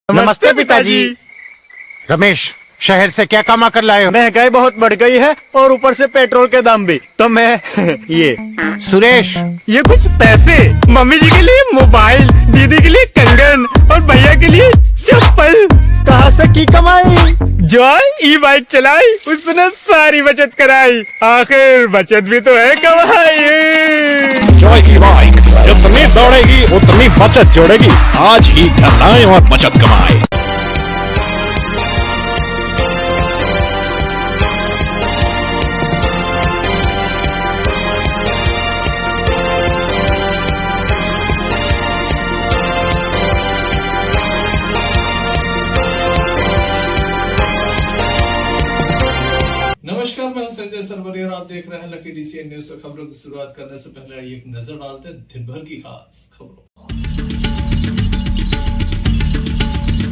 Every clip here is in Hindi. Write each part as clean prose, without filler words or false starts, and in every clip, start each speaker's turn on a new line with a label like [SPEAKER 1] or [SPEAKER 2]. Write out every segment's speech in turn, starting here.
[SPEAKER 1] नमस्ते पिताजी।
[SPEAKER 2] रमेश, शहर से क्या कमा कर लाए हो?
[SPEAKER 1] महंगाई बहुत बढ़ गई है और ऊपर से पेट्रोल के दाम भी, तो मैं ये।
[SPEAKER 2] सुरेश,
[SPEAKER 3] ये कुछ पैसे मम्मी जी के लिए मोबाइल, दीदी के लिए कंगन और भैया के लिए चप्पल।
[SPEAKER 1] कहाँ से की कमाई?
[SPEAKER 3] जो ई बाइक चलाई उसने सारी बचत कराई, आखिर बचत भी तो है कमाई।
[SPEAKER 4] जॉय की बाइक जितनी दौड़ेगी उतनी बचत जोड़ेगी। आज ही घर लाएं और बचत कमाएं।
[SPEAKER 5] नमस्कार, मैं हूं संजय सरवरी और आप देख रहे हैं लकी डीसीएन न्यूज। खबरों की शुरुआत करने से पहले एक नजर डालते हैं दिन भर की खास खबरों।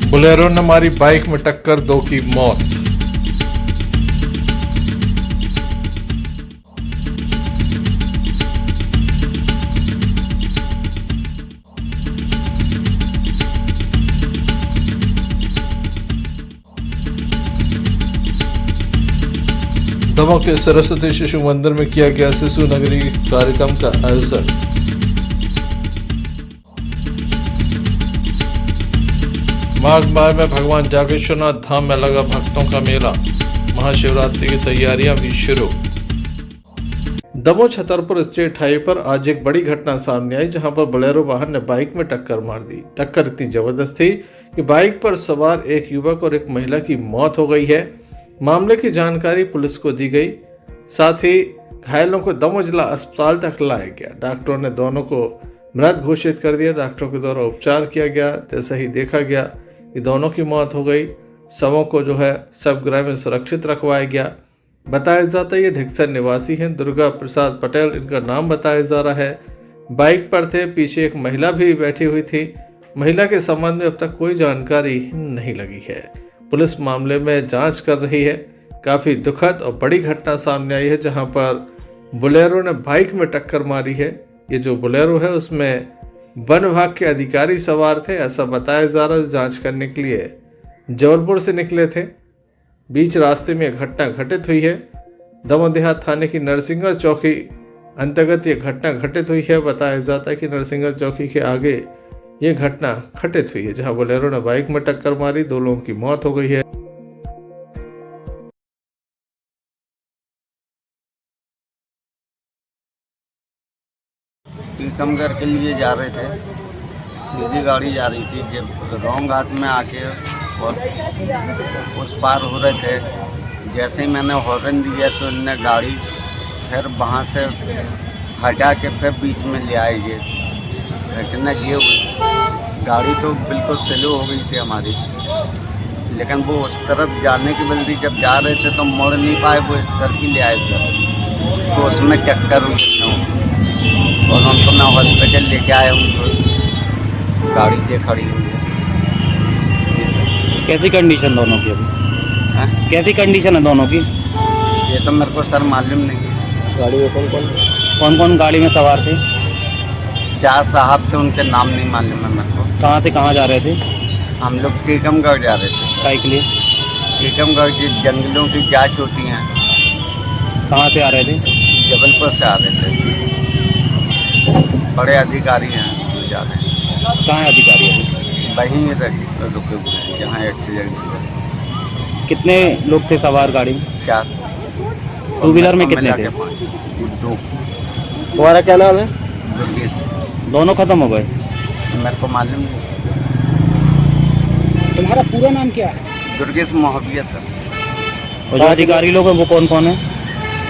[SPEAKER 5] बोलेरो ने मारी बाइक में टक्कर, 2 की मौत। दमोह के सरस्वती शिशु मंदिर में किया गया शिशु नगरी कार्यक्रम का आयोजन। माघ माह में भगवान जागेश्वरनाथ धाम में लगा भक्तों का मेला, महाशिवरात्रि की तैयारियां भी शुरू। दमोह छतरपुर स्टेट हाईवे पर आज एक बड़ी घटना सामने आई, जहां पर बोलेरो वाहन ने बाइक में टक्कर मार दी। टक्कर इतनी जबरदस्त थी कि बाइक पर सवार एक युवक और एक महिला की मौत हो गई है। मामले की जानकारी पुलिस को दी गई, साथ ही घायलों को दमोह जिला अस्पताल तक लाया गया। डॉक्टरों ने दोनों को मृत घोषित कर दिया। डॉक्टरों के द्वारा उपचार किया गया, जैसे ही देखा गया कि दोनों की मौत हो गई। शवों को जो है सब गृह में सुरक्षित रखवाया गया। बताया जाता है ये ढिक्सर निवासी हैं, दुर्गा प्रसाद पटेल इनका नाम बताया जा रहा है। बाइक पर थे, पीछे एक महिला भी बैठी हुई थी। महिला के संबंध में अब तक कोई जानकारी नहीं लगी है। पुलिस मामले में जांच कर रही है। काफ़ी दुखद और बड़ी घटना सामने आई है, जहां पर बोलेरो ने बाइक में टक्कर मारी है। ये जो बोलेरो है उसमें वन विभाग के अधिकारी सवार थे, ऐसा बताया जा रहा है। जांच करने के लिए जबलपुर से निकले थे। बीच रास्ते में घटना घटित हुई है। दमोह देहात थाने की नरसिंगढ़ चौकी अंतर्गत ये घटना घटित हुई है। बताया जाता है कि नरसिंगढ़ चौकी के आगे ये घटना घटित हुई है, जहां बोलेरो ने बाइक में टक्कर मारी, 2 लोगों की मौत हो गई है।
[SPEAKER 6] टीकमगढ़ के लिए जा रहे थे, सीधी गाड़ी जा रही थी, जब रॉन्ग हाथ में आके और उस पार हो रहे थे। जैसे ही मैंने हॉर्न दिया तो इनने गाड़ी फिर वहाँ से हटा के फिर बीच में ले आए। ये घटना ये हुई। गाड़ी तो बिल्कुल स्लो हो गई थी हमारी, लेकिन वो उस तरफ जाने की बल्कि जब जा रहे थे तो मोड़ नहीं पाए, वो इस तरफ ही ले आए सर। तो उसमें टक्कर हुई और उनको मैं हॉस्पिटल लेके आया हूँ, तो गाड़ी दे खड़ी हुई है।
[SPEAKER 7] कैसी कंडीशन दोनों की अभी? कैसी कंडीशन है दोनों की?
[SPEAKER 6] ये तो मेरे को सर मालूम नहीं है।
[SPEAKER 7] गाड़ी में कौन कौन गाड़ी में सवार थे?
[SPEAKER 6] 4 साहब थे, उनके नाम नहीं मालूम है मेरे को।
[SPEAKER 7] कहाँ से कहाँ जा रहे थे?
[SPEAKER 6] हम लोग टीकमगढ़ जा रहे थे।
[SPEAKER 7] काय के लिए?
[SPEAKER 6] टीकमगढ़ की जंगलों की जांच होती हैं।
[SPEAKER 7] कहाँ से आ रहे थे?
[SPEAKER 6] जबलपुर से आ रहे थे। बड़े अधिकारी हैं जो जा रहे हैं।
[SPEAKER 7] कहाँ है अधिकारी अभी?
[SPEAKER 6] वहीं रुके हुए हैं जहाँ एक्सीडेंट हुआ।
[SPEAKER 7] कितने लोग थे सवार गाड़ी में?
[SPEAKER 6] 4।
[SPEAKER 7] 2 व्हीलर में कितने थे?
[SPEAKER 6] 2।
[SPEAKER 7] तुम्हारा क्या नाम है?
[SPEAKER 6] दुर्गेश।
[SPEAKER 7] दोनों खत्म हो गए?
[SPEAKER 6] मेरे को मालूम नहीं।
[SPEAKER 7] तुम्हारा पूरा नाम क्या है?
[SPEAKER 6] दुर्गेश मोहबिया सर।
[SPEAKER 7] और जो अधिकारी लोग हैं वो कौन कौन है?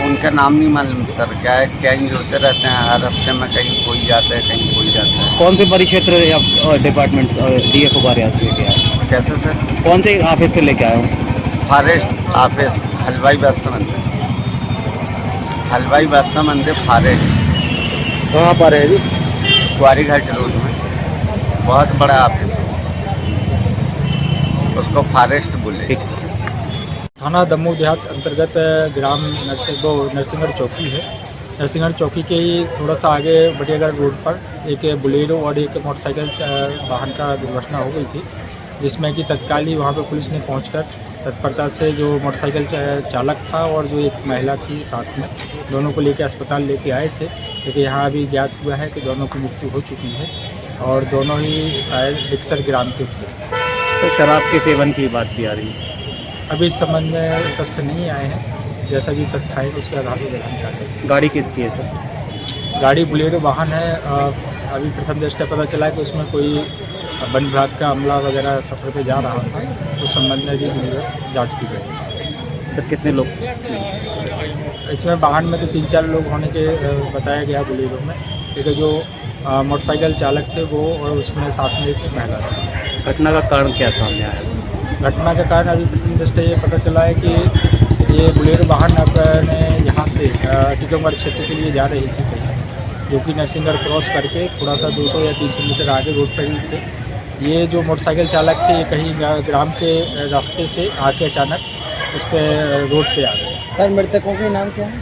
[SPEAKER 6] उनका नाम नहीं मालूम सर। क्या है, चेंज होते रहते हैं हर हफ्ते में, कहीं कोई जाता है कहीं कोई जाता है।
[SPEAKER 7] कौन से परिक्षेत्र या डिपार्टमेंट DFO कार्यालय से लेके आए?
[SPEAKER 6] कैसे सर?
[SPEAKER 7] कौन से ऑफिस से लेके आए हो?
[SPEAKER 6] फॉरेस्ट ऑफिस, हलवाई बादशाह मंदिर। हलवाई बादशाह मंदिर फॉरेस्ट।
[SPEAKER 7] कहाँ पर है जी?
[SPEAKER 6] कुआरी घाट रोड में बहुत बड़ा ऑफिस, उसको फॉरेस्ट बोले।
[SPEAKER 8] थाना दमोह देहात अंतर्गत ग्राम नरसिंगढ़ चौकी है। नरसिंगढ़ चौकी के ही थोड़ा सा आगे बटियागढ़ रोड पर एक बोलेरो और एक मोटरसाइकिल वाहन का दुर्घटना हो गई थी। जिसमें कि तत्काल ही वहाँ पर पुलिस ने पहुँचकर तत्परता से जो मोटरसाइकिल चालक था और जो एक महिला थी साथ में, दोनों को लेकर अस्पताल लेके आए थे। लेकिन यहाँ अभी ज्ञात हुआ है कि दोनों की मृत्यु हो चुकी है और दोनों ही शायद डिक्सर ग्राम के थे।
[SPEAKER 7] तो शराब के सेवन की बात भी आ रही है।
[SPEAKER 8] अभी इस संबंध में तथ्य नहीं आए हैं, जैसा भी तथ्य आएगा उसके आधार पर जानकारी।
[SPEAKER 7] गाड़ी किसकी है सर?
[SPEAKER 8] गाड़ी बुलेरो वाहन है। अभी प्रथम दृष्टया पता चला है कि उसमें कोई वन विभाग का अमला वगैरह सफर पे जा रहा था, उस संबंध में भी जांच की जाएगी।
[SPEAKER 7] सर कितने लोग?
[SPEAKER 8] इसमें वाहन में तो 3-4 लोग होने के बताया गया बुलेरो में, लेकिन जो मोटरसाइकिल चालक थे वो और उसमें साथ में एक महिला थी।
[SPEAKER 7] घटना का कारण क्या सामने आया?
[SPEAKER 8] घटना का कारण अभी प्रथम दृष्टया ये पता चला है कि ये बुलेरो वाहन अपने यहाँ से टीकमगढ़ क्षेत्र के लिए जा रही थी कहीं, जो कि नरसिंहगढ़ क्रॉस करके थोड़ा सा 200 या 300 मीटर आगे रोड पर ही थे। ये जो मोटरसाइकिल चालक थे ये कहीं ग्राम के रास्ते से आके अचानक उस पर रोड पे आ गए।
[SPEAKER 7] सर मृतकों के नाम क्या है?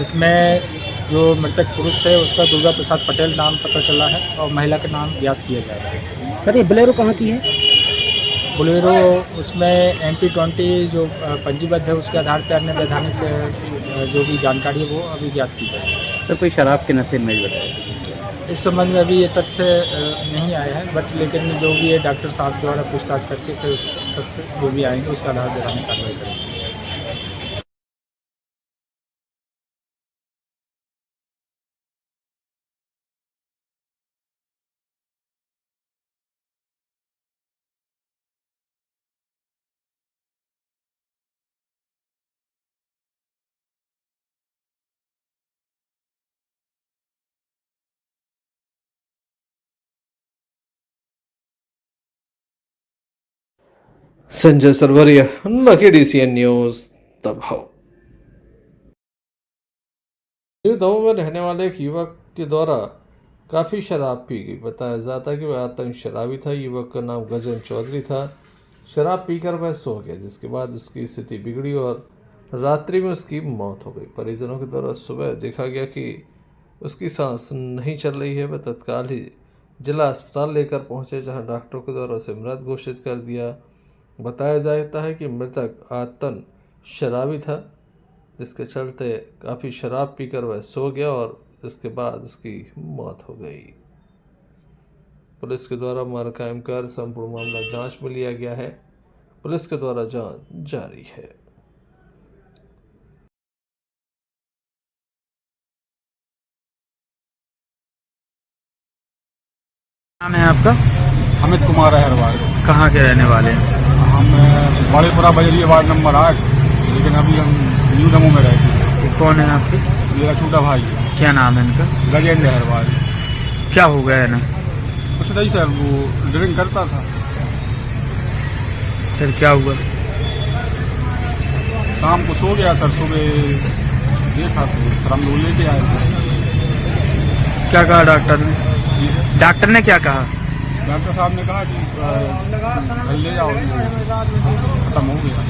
[SPEAKER 8] इसमें जो मृतक पुरुष है उसका दुर्गा प्रसाद पटेल नाम पता चला है और महिला का नाम ज्ञात किया जा रहा है।
[SPEAKER 7] सर ये बोलेरो कहाँ की है?
[SPEAKER 8] बोलेरो उसमें MP20 जो पंजीबद्ध है उसके आधार पर अन्य वैधानिक जो भी जानकारी है वो अभी ज्ञात की जाएगी।
[SPEAKER 7] सर कोई शराब के नशे में बताया?
[SPEAKER 8] इस संबंध में अभी ये तथ्य नहीं आया है, बट लेकिन जो भी है डॉक्टर साहब द्वारा पूछताछ करके फिर उस तथ्य जो भी आएंगे उसका आधार पर हम कार्रवाई करेंगे।
[SPEAKER 5] Sanjay Sarwaria, lucky DCN news दबाव। दमोह में रहने वाले एक युवक के द्वारा काफ़ी शराब पी गई। बताया जाता है कि वह आतंक शराबी था। युवक का नाम गजन चौधरी था। शराब पीकर वह सो गया, जिसके बाद उसकी स्थिति बिगड़ी और रात्रि में उसकी मौत हो गई। परिजनों के द्वारा सुबह देखा गया कि उसकी सांस नहीं चल रही है। वह तत्काल ही जिला अस्पताल लेकर पहुंचे, जहां डॉक्टरों के द्वारा उसे मृत घोषित कर दिया। बताया जाता है कि मृतक आतन शराबी था, जिसके चलते काफ़ी शराब पीकर वह सो गया और इसके बाद उसकी मौत हो गई। पुलिस के द्वारा मामला कायम कर संपूर्ण मामला जांच में लिया गया है। पुलिस के द्वारा जांच जारी है।
[SPEAKER 8] नाम है आपका?
[SPEAKER 3] अमित कुमार अहरवाल।
[SPEAKER 8] कहाँ के रहने वाले हैं?
[SPEAKER 3] हम बड़ेपुरा बजरिया वार्ड नंबर 8, लेकिन अभी हम न्यू दमोह में रहते हैं।
[SPEAKER 8] कौन है आपके?
[SPEAKER 3] मेरा छोटा भाई है।
[SPEAKER 8] क्या नाम है इनका?
[SPEAKER 3] गजेंद्र अहरवाल।
[SPEAKER 8] क्या हो गया है ना?
[SPEAKER 3] कुछ नहीं सर, वो ड्रिंक करता था।
[SPEAKER 8] सर क्या हुआ?
[SPEAKER 3] शाम को सो गया सर, सुबह देखा तो फिर हम लोग लेके आए थे।
[SPEAKER 8] क्या कहा डॉक्टर ने? डॉक्टर ने क्या कहा?
[SPEAKER 3] डॉक्टर साहब ने कहा कि ले जाओ, खत्म हो गया।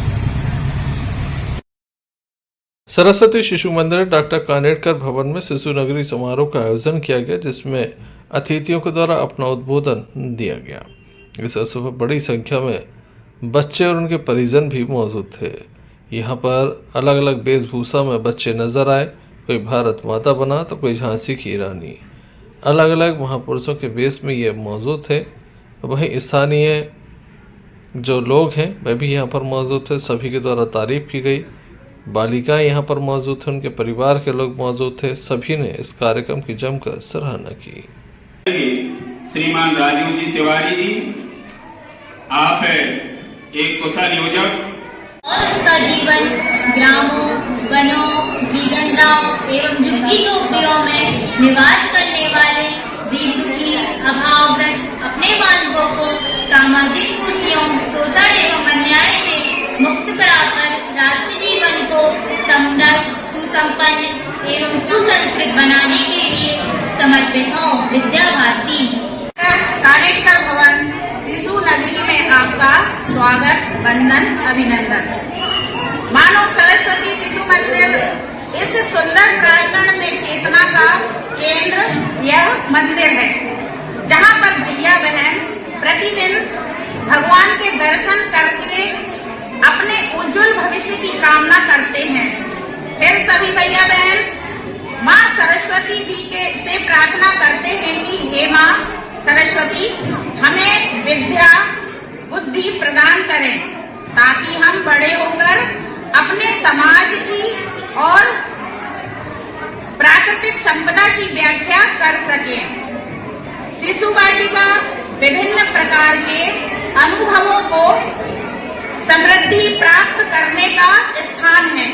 [SPEAKER 5] सरस्वती शिशु मंदिर डॉक्टर कानेटकर भवन में शिशु नगरी समारोह का आयोजन किया गया, जिसमें अतिथियों के द्वारा अपना उद्बोधन दिया गया। इस अवसर पर बड़ी संख्या में बच्चे और उनके परिजन भी मौजूद थे। यहाँ पर अलग अलग वेशभूषा में बच्चे नजर आए। कोई भारत माता बना तो कोई झांसी की रानी। अलग अलग महापुरुषों के वेश में ये मौजूद थे। वहीं स्थानीय जो लोग हैं वह भी यहाँ पर मौजूद थे। सभी के द्वारा तारीफ की गई। बालिकाएं यहाँ पर मौजूद थे, उनके परिवार के लोग मौजूद थे। सभी ने इस कार्यक्रम की जमकर सराहना की।
[SPEAKER 9] श्रीमान राजीव जी तिवारी जी, आप एक कुशल योजक
[SPEAKER 10] और उसका जीवन ग्रामों, वनों, वीगंधाओं एवं झुग्गी झोपड़ियों में निवास करने वाले दीन दुखी, अभावग्रस्त अपने मानवों को सामाजिक कुरीतियों, शोषण एवं अन्याय से मुक्त कराकर राष्ट्र जीवन को समृद्ध, सुसंपन्न एवं सुसंस्कृत बनाने के लिए समर्पित हो। विद्या भारती।
[SPEAKER 11] कानेटकर भवन शिशु नगरी में आपका स्वागत, वंदन, अभिनंदन। मानव सरस्वती शिशु मंदिर इस सुंदर प्रांगण में चेतना का केंद्र यह मंदिर है, जहां पर भैया बहन प्रतिदिन भगवान के दर्शन करके अपने उज्जवल भविष्य की कामना करते हैं। फिर सभी भैया बहन माँ सरस्वती जी से प्रार्थना करते हैं कि हे माँ सरस्वती हमें विद्या बुद्धि प्रदान करें ताकि हम बड़े होकर अपने समाज की और प्राकृतिक संपदा की व्याख्या कर सकें। शिशु वाटिका विभिन्न प्रकार के अनुभवों को समृद्धि प्राप्त करने का स्थान है।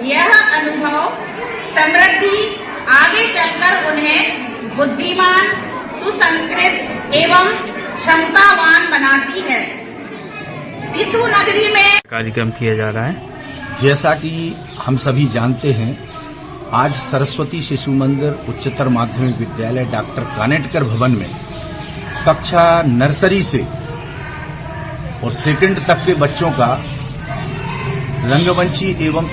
[SPEAKER 11] यह अनुभव समृद्धि आगे चलकर उन्हें बुद्धिमान, सुसंस्कृत एवं क्षमतावान बनाती है। शिशु नगरी में
[SPEAKER 8] कार्यक्रम किया जा रहा है।
[SPEAKER 12] जैसा कि हम सभी जानते हैं, आज सरस्वती शिशु मंदिर उच्चतर माध्यमिक विद्यालय डॉक्टर कानेटकर भवन में कक्षा नर्सरी से और सेकंड तक के बच्चों का रंगमंची एवं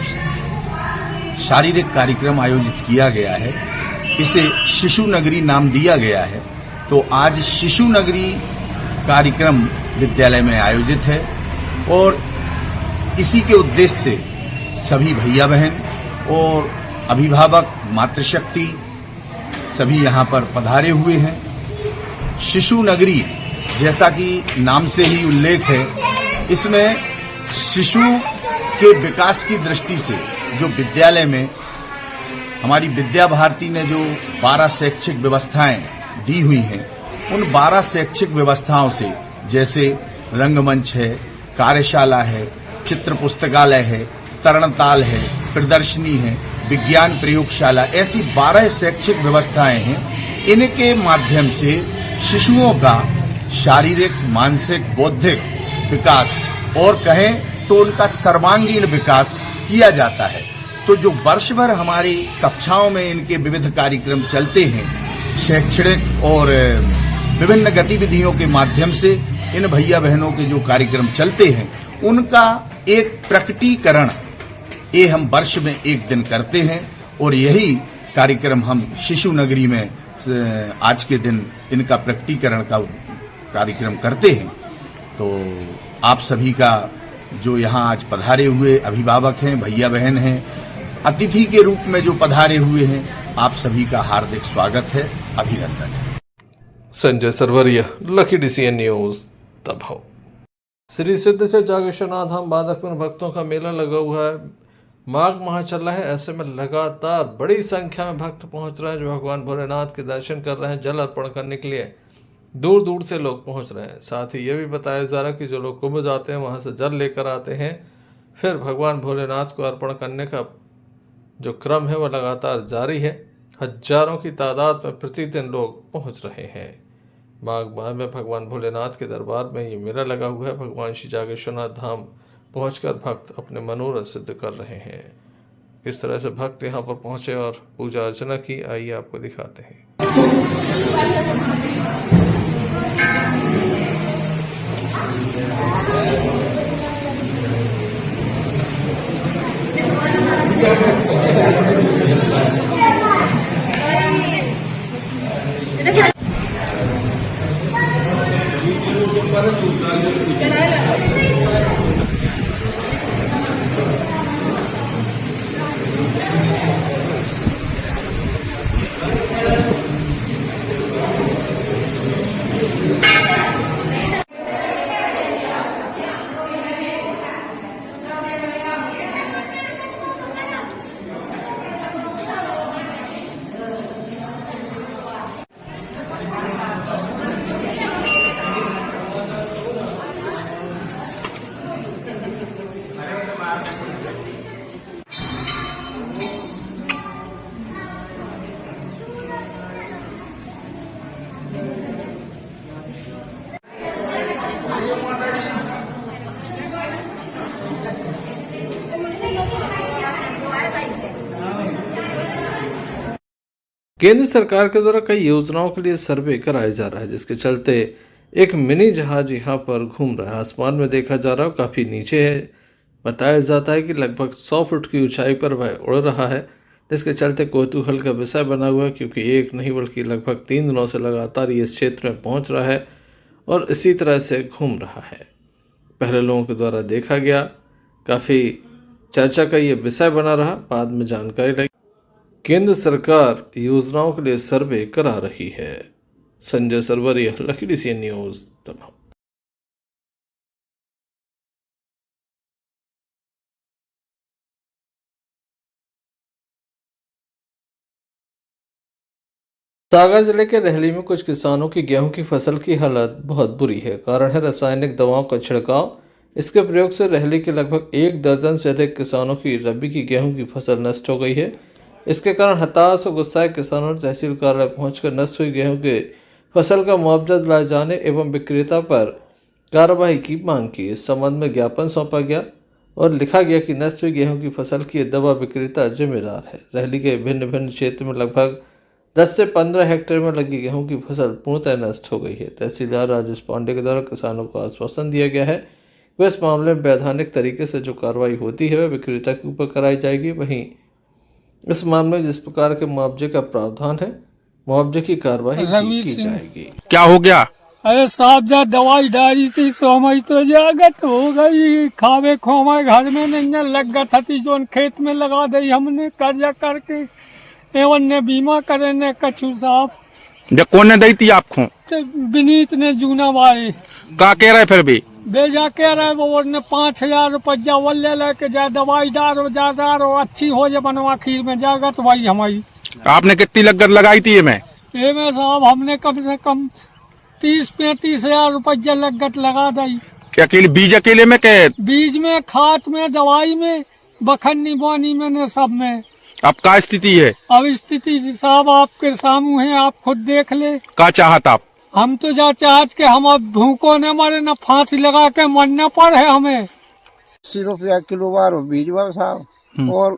[SPEAKER 12] शारीरिक कार्यक्रम आयोजित किया गया है। इसे शिशु नगरी नाम दिया गया है। तो आज शिशु नगरी कार्यक्रम विद्यालय में आयोजित है और इसी के उद्देश्य से सभी भैया बहन और अभिभावक मातृशक्ति सभी यहाँ पर पधारे हुए हैं। शिशु नगरी जैसा कि नाम से ही उल्लेख है, इसमें शिशु के विकास की दृष्टि से जो विद्यालय में हमारी विद्या भारती ने जो 12 शैक्षिक व्यवस्थाएं दी हुई हैं, उन 12 शैक्षिक व्यवस्थाओं से जैसे रंगमंच है, कार्यशाला है, चित्र पुस्तकालय है, तरणताल है, प्रदर्शनी है, विज्ञान प्रयोगशाला, ऐसी 12 शैक्षिक व्यवस्थाएं हैं। इनके माध्यम से शिशुओं का शारीरिक, मानसिक, बौद्धिक विकास और कहें तो उनका सर्वांगीण विकास किया जाता है। तो जो वर्ष भर हमारी कक्षाओं में इनके विविध कार्यक्रम चलते हैं, शैक्षणिक और विभिन्न गतिविधियों के माध्यम से इन भैया बहनों के जो कार्यक्रम चलते हैं, उनका एक प्रकटीकरण ये हम वर्ष में एक दिन करते हैं और यही कार्यक्रम हम शिशु नगरी में आज के दिन इनका प्रकटीकरण का कार्यक्रम करते हैं। तो आप सभी का जो यहाँ आज पधारे हुए अभिभावक हैं, भैया बहन हैं, अतिथि के रूप में जो पधारे हुए हैं, आप सभी का हार्दिक स्वागत है, अभिनंदन है।
[SPEAKER 5] Sanjay Sarwaria, lucky DCN news, Damoh. Shri सिद्ध से जागेश्वरनाथ धाम बाधक में भक्तों का मेला लगा हुआ है। माघ माह चल रहा है, ऐसे में लगातार बड़ी संख्या में भक्त पहुंच रहे हैं जो भगवान भोलेनाथ के दर्शन कर रहे हैं। जल अर्पण करने के लिए दूर दूर से लोग पहुंच रहे हैं। साथ ही ये भी बताया जा रहा है कि जो लोग कुंभ जाते हैं वहां से जल लेकर आते हैं, फिर भगवान भोलेनाथ को अर्पण करने का जो क्रम है वह लगातार जारी है। हजारों की तादाद में प्रतिदिन लोग पहुंच रहे हैं। माघ माह में भगवान भोलेनाथ के दरबार में ये मेला लगा हुआ है। भगवान श्री जागेश्वरनाथ धाम पहुंचकर भक्त अपने मनोरथ सिद्ध कर रहे हैं। किस तरह से भक्त यहाँ पर पहुंचे और पूजा अर्चना की, आइए आपको दिखाते हैं। केंद्र सरकार के द्वारा कई योजनाओं के लिए सर्वे कराया जा रहा है, जिसके चलते एक मिनी जहाज यहाँ पर घूम रहा है। आसमान में देखा जा रहा है, काफ़ी नीचे है। बताया जाता है कि लगभग 100 फुट की ऊंचाई पर वह उड़ रहा है, जिसके चलते कौतूहल का विषय बना हुआ है, क्योंकि एक नहीं बल्कि लगभग 3 दिनों से लगातार ये इस क्षेत्र में पहुँच रहा है और इसी तरह से घूम रहा है। पहले लोगों के द्वारा देखा गया, काफ़ी चर्चा का ये विषय बना रहा, बाद में जानकारी लगी। केंद्र सरकार योजनाओं के लिए सर्वे करा रही है। संजय सरवरिया, लखीडी सी न्यूज़, दमोह। सागर जिले के रहली में कुछ किसानों की गेहूं की फसल की हालत बहुत बुरी है। कारण है रासायनिक दवाओं का छिड़काव। इसके प्रयोग से रहली के लगभग 1 दर्जन से अधिक किसानों की रबी की गेहूं की फसल नष्ट हो गई है। इसके कारण हताश और गुस्साए किसानों ने तहसील कार्यालय पहुंचकर नष्ट हुई गेहूं के फसल का मुआवजा दिलाए जाने एवं विक्रेता पर कार्रवाई की मांग की। इस संबंध में ज्ञापन सौंपा गया और लिखा गया कि नष्ट हुई गेहूं की फसल की दवा विक्रेता जिम्मेदार है। रहली के भिन्न भिन्न क्षेत्र में लगभग 10 से 15 हेक्टेयर में लगी गेहूं की फसल पूर्णतः नष्ट हो गई है। तहसीलदार राजेश पांडे के द्वारा किसानों को आश्वासन दिया गया है कि इस मामले में वैधानिक तरीके से जो कार्रवाई होती है वह विक्रेता के ऊपर कराई जाएगी। वहीं इस मामले में जिस प्रकार के मुआवजे का प्रावधान है, मुआवजे की कार्रवाई की जाएगी।
[SPEAKER 8] क्या हो गया? अरे साहब, जब दवाई डाली थी समझ तो जागत हो गई, खावे खोवे घर में नहीं लग गई थी, जो खेत में लगा दी हमने कर्जा करके एवं ने बीमा करे ने कछु साहब।
[SPEAKER 3] जब कौन ने दी थी आपको?
[SPEAKER 8] विनीत ने जूना बाई
[SPEAKER 3] का कह रहे फिर भी
[SPEAKER 8] बेजा कह रहे वो ने 5000 रुपया वो ले लेके जा दवाई डारो ज्यादा अच्छी हो जाए बनवा खीर में जागत वही हमारी।
[SPEAKER 3] आपने कितनी लागत लगाई थी में
[SPEAKER 8] साहब? हमने कम से कम 30-35 हजार रुपया लागत लगा दी।
[SPEAKER 3] अकेले बीज अकेले में के?
[SPEAKER 8] बीज में, खाद में, दवाई में, बखन्नी बोनी में ने सब में।
[SPEAKER 3] अब क्या स्थिति है?
[SPEAKER 8] अब स्थिति साहब आपके सामने है, आप खुद देख ले।
[SPEAKER 3] क्या चाहत आप?
[SPEAKER 8] हम तो जा चाहत के हम अब भूखों न मरे, न फांसी लगा के मरना पड़े हमें।
[SPEAKER 6] 80 रुपया किलो बार बीज बा साहब, और